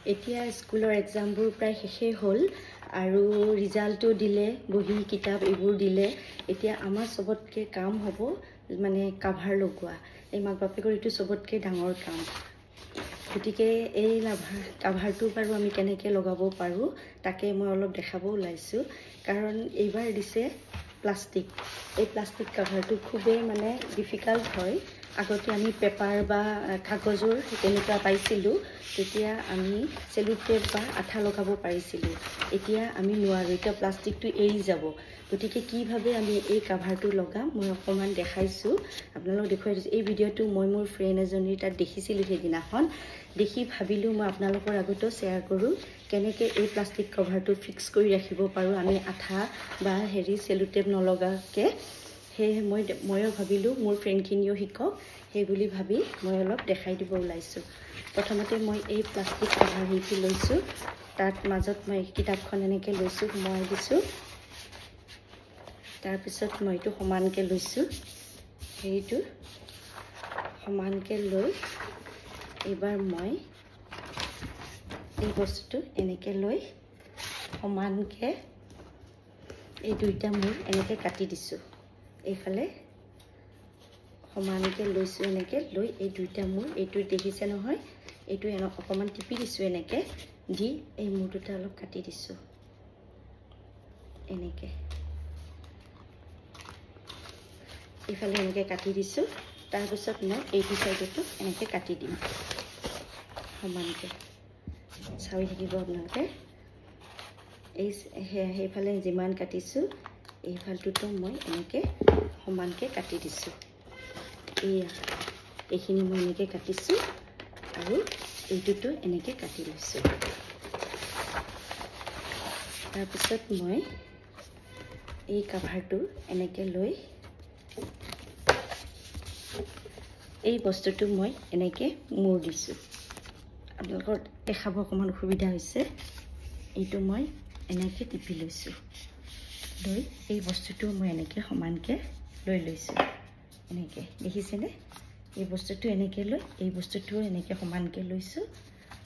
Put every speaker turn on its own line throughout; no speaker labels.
এতিয়া স্কুলৰ এক্সামবোৰ প্ৰায় শেষেই হ'ল আৰু ৰিজাল্টটো দিলে, বহি কিতাপ এইবোৰ দিলে। এতিয়া আমাৰ চবতকৈ কাম হ'ব মানে কাভাৰ লগোৱা। এই মাক বাপেকৰ এইটো চবতকৈ ডাঙৰ কাম। গতিকে এই কাভাৰটো বাৰু আমি কেনেকৈ লগাব পাৰোঁ তাকে মই অলপ দেখাব ওলাইছোঁ। কাৰণ এইবাৰ দিছে প্লাষ্টিক। এই প্লাষ্টিক কাভাৰটো খুবেই মানে ডিফিকাল্ট হয়। আগতে আমি পেপাৰ বা কাগজৰ তেনেকুৱা পাইছিলোঁ, তেতিয়া আমি চেলোটেপ বা আঠা লগাব পাৰিছিলোঁ। এতিয়া আমি নোৱাৰোঁ, এতিয়া প্লাষ্টিকটো এৰি যাব। গতিকে কিভাৱে আমি এই কাভাৰটো লগাম মই অকণমান দেখাইছোঁ, আপোনালোকক দেখুৱাই দিছোঁ। এই ভিডিঅ'টো মই মোৰ ফ্ৰেণ্ড এজনীৰ তাত দেখিছিলোঁ সেইদিনাখন। দেখি ভাবিলোঁ মই আপোনালোকৰ আগতো শ্বেয়াৰ কৰোঁ কেনেকৈ এই প্লাষ্টিক কভাৰটো ফিক্স কৰি ৰাখিব পাৰোঁ আমি আঠা বা চেলোটেপ নলগাকৈ। সেয়েহে ময়ো ভাবিলোঁ মোৰ ফ্ৰেণ্ডখিনিও শিকক, সেই বুলি ভাবি মই অলপ দেখাই দিব ওলাইছোঁ। প্ৰথমতে মই এই প্লাষ্টিক কাভাৰটো লৈছোঁ, তাত মাজত মই কিতাপখন এনেকৈ লৈছোঁ, সোমোৱাই দিছোঁ। তাৰপিছত মই এইটো সমানকৈ লৈছোঁ, সেইটো সমানকৈ লৈ এইবাৰ মই এই বস্তুটো এনেকৈ লৈ সমানকৈ এই দুইটা মূৰ এনেকৈ কাটি দিছোঁ। এইফালে সমানকৈ লৈছোঁ, এনেকৈ লৈ এই দুইটা মূৰ এইটো দেখিছে নহয়, এইটো অকণমান টিপি দিছোঁ, এনেকৈ দি এই মূৰ দুটা অলপ কাটি দিছোঁ। এনেকৈ এইফালে এনেকৈ কাটি দিছোঁ। তাৰপিছত মই এইটো চাইডতো এনেকৈ কাটি দিম সমানকৈ। চাই থাকিব আপোনালোকে। সেইফালে যিমান কাটিছোঁ এইফালটোতো মই এনেকৈ সমানকৈ কাটি দিছোঁ। এইখিনি মই এনেকৈ কাটিছোঁ আৰু এইটোতো এনেকৈ কাটি লৈছোঁ। তাৰপিছত মই এই কাভাৰটো এনেকৈ লৈ এই বস্তুটো মই এনেকৈ মূৰ দিছোঁ। আপোনালোকৰ দেখাব অকণমান অসুবিধা হৈছে। এইটো মই এনেকৈ টিপি লৈছোঁ, লৈ এই বস্তুটো মই এনেকৈ সমানকৈ লৈ লৈছোঁ। এনেকৈ দেখিছেনে? এই বস্তুটো এনেকৈ লৈ এই বস্তুটোও এনেকৈ সমানকৈ লৈছোঁ,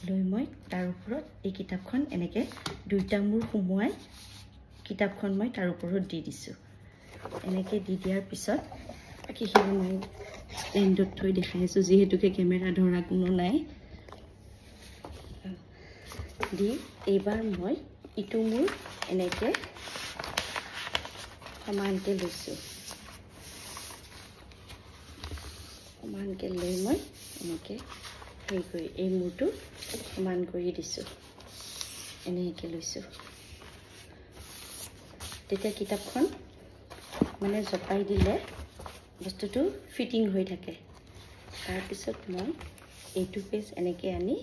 লৈ মই তাৰ ওপৰত এই কিতাপখন এনেকৈ দুইটা মূৰ সোমোৱাই কিতাপখন মই তাৰ ওপৰত দি দিছোঁ। এনেকৈ দি দিয়াৰ পিছত বাকীখিনি মই ষ্টেণ্ডত থৈ দেখাই আছোঁ, যিহেতুকে কেমেৰা ধৰা কোনো নাই। দি এইবাৰ মই ইটো মূৰ এনেকৈ সমানকৈ লৈছোঁ। সমানকৈ লৈ মই এনেকৈ কৰি এই মূৰটো সমান কৰি দিছোঁ, এনেকৈ লৈছোঁ। তেতিয়া কিতাপখন মানে জপাই দিলে বস্তুটো ফিটিং হৈ থাকে। তাৰপিছত মই এইটো পেজ এনেকৈ আনি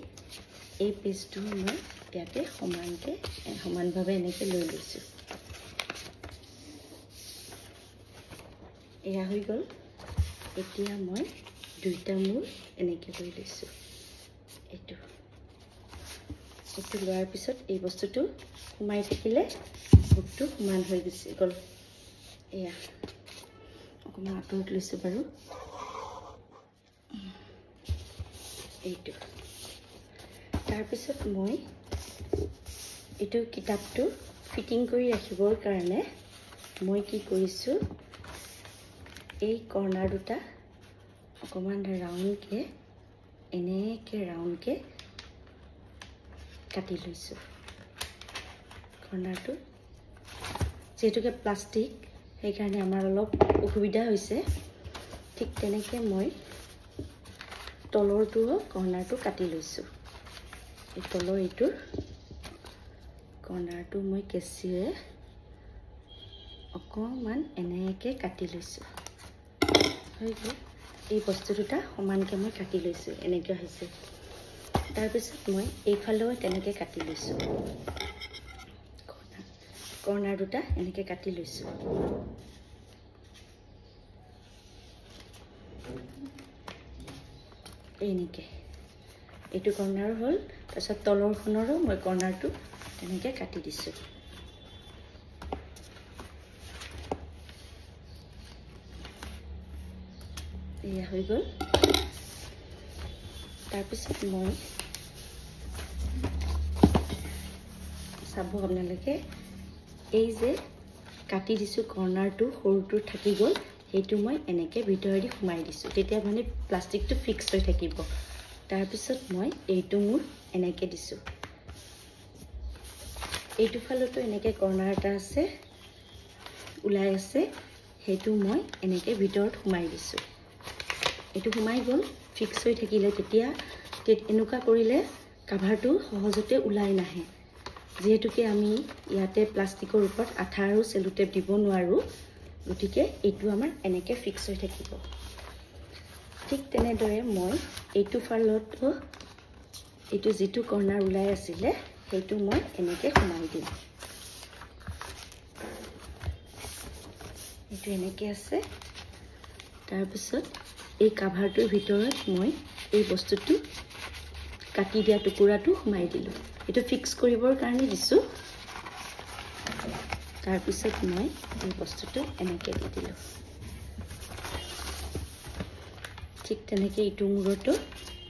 এই পেজটো মই ইয়াতে সমানভাৱে এনেকৈ লৈ লৈছোঁ। এয়া হৈ গ'ল। এতিয়া মই দুইটা মূৰ এনেকৈ লৈ লৈছোঁ। এইটো লোৱাৰ পিছত এই বস্তুটো সোমাই থাকিলে বুকটো সমান হৈ গুচি গ'ল। এয়া অকণমান আঁতৰত লৈছোঁ বাৰু। এইটো তাৰপিছত মই এইটো কিতাপটো ফিটিং কৰি ৰাখিবৰ কাৰণে মই কি কৰিছোঁ, এই কৰ্ণাৰ দুটা অকণমান ৰাউণ্ডকৈ এনেকৈ ৰাউণ্ডকৈ কাটি লৈছোঁ। কৰ্ণাৰটো যিহেতুকে প্লাষ্টিক সেইকাৰণে আমাৰ অলপ অসুবিধা হৈছে। ঠিক তেনেকৈ মই তলৰটোও কৰ্ণাৰটো কাটি লৈছোঁ। এই তলৰ এইটোৰ কৰ্ণাৰটো মই কেঁচিৰে অকণমান এনেকৈ কাটি লৈছোঁ। হৈ গ'ল। এই বস্তু দুটা সমানকৈ মই কাটি লৈছোঁ, এনেকৈ হৈছে। তাৰপিছত মই এইফালেও তেনেকৈ কাটি লৈছোঁ। কৰ্ণাৰ দুটা এনেকৈ কাটি লৈছোঁ। এনেকৈ এইটো কৰ্ণাৰ হ'ল। তাৰপিছত তলৰখনৰো মই কৰ্ণাৰটো তেনেকৈ কাটি দিছোঁ। এয়া হৈ গ'ল। তাৰপিছত মই চাব আপোনালোকে এই যে কাটি দিছোঁ কৰ্নাৰটো সৰুটো থাকি গ'ল সেইটো মই এনেকৈ ভিতৰেদি সোমাই দিছোঁ তেতিয়া মানে প্লাষ্টিকটো ফিক্স হৈ থাকিব তাৰপিছত মই এইটো মোৰ এনেকৈ দিছোঁ এইটো ফালতো এনেকৈ কৰ্নাৰ এটা আছে ওলাই আছে সেইটো মই এনেকৈ ভিতৰত সোমাই দিছোঁ এইটো সোমাই গ'ল ফিক্স হৈ থাকিলে তেতিয়া এনেকুৱা কৰিলে কাভাৰটো সহজতে ওলাই নাহে যেহেতুকে আমি ইয়াতে প্লাষ্টিকৰ ওপৰত আঠা আৰু সেলোটেপ দিব নোৱাৰোঁ গতিকে এইটো আমাৰ এনেকৈ ফিক্স হৈ থাকিব ঠিক তেনেদৰে মই এইটো ফালতো এইটো যিটো কৰ্নাৰ ওলাই আছিলে সেইটো মই এনেকৈ সোমাই দিম এইটো এনেকৈ আছে তাৰপিছত এই কাভাৰটোৰ ভিতৰত মই এই বস্তুটো কাটি দিয়া টুকুৰাটো সোমাই দিলোঁ এইটো ফিক্স কৰিবৰ কাৰণে দিছোঁ তাৰপিছত মই এই বস্তুটো এনেকৈ দি দিলোঁ ঠিক তেনেকৈ এইটো মূৰতো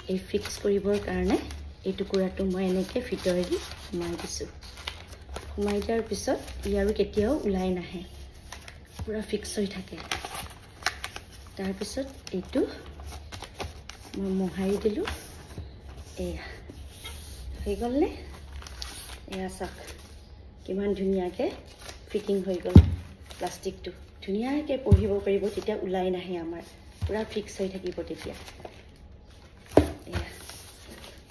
এই ফিক্স কৰিবৰ কাৰণে এই টুকুৰাটো মই এনেকৈ ভিতৰেদি সোমাই দিছোঁ সোমাই দিয়াৰ পিছত ই আৰু কেতিয়াও ওলাই নাহে পুৰা ফিক্স হৈ থাকে তাৰপিছত এইটো মই মোহাৰি দিলোঁ এয়া হৈ গ'লনে এয়া চাওক কিমান ধুনীয়াকৈ ফিটিং হৈ গ'ল প্লাষ্টিকটো ধুনীয়াকৈ পঢ়িব পাৰিব তেতিয়া ওলাই নাহে আমাৰ পুৰা ফিক্স হৈ থাকিব তেতিয়া এয়া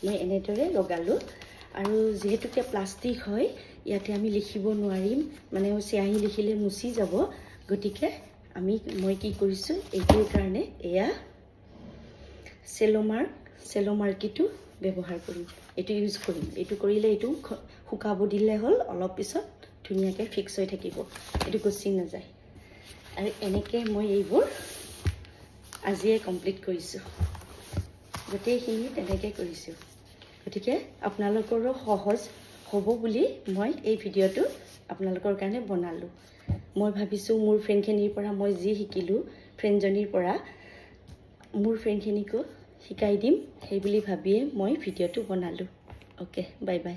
মই এনেদৰে লগালোঁ আৰু যিহেতুকে প্লাষ্টিক হয় ইয়াতে আমি লিখিব নোৱাৰিম মানে চিয়াহী লিখিলে মুচি যাব গতিকে মই কি কৰিছোঁ এইটোৰ কাৰণে এয়া চেলো মাৰ্কিটো ব্যৱহাৰ কৰিম এইটো ইউজ কৰিম এইটো কৰিলে এইটো শুকাব দিলে হ'ল অলপ পিছত ধুনীয়াকৈ ফিক্স হৈ থাকিব এইটো গুচি নাযায় আৰু এনেকৈ মই এইবোৰ আজিয়ে কমপ্লিট কৰিছোঁ গোটেইখিনি তেনেকৈ কৰিছোঁ গতিকে আপোনালোকৰো সহজ হ'ব বুলি মই এই ভিডিঅ'টো আপোনালোকৰ কাৰণে বনালোঁ মই ভাবিছোঁ মোৰ ফ্ৰেণ্ডখিনিৰ পৰা মই যি শিকিলোঁ ফ্ৰেণ্ডজনীৰ পৰা মোৰ ফ্ৰেণ্ডখিনিকো শিকাই দিম সেই বুলি ভাবিয়ে মই ভিডিঅ'টো বনালোঁ অ'কে বাই বাই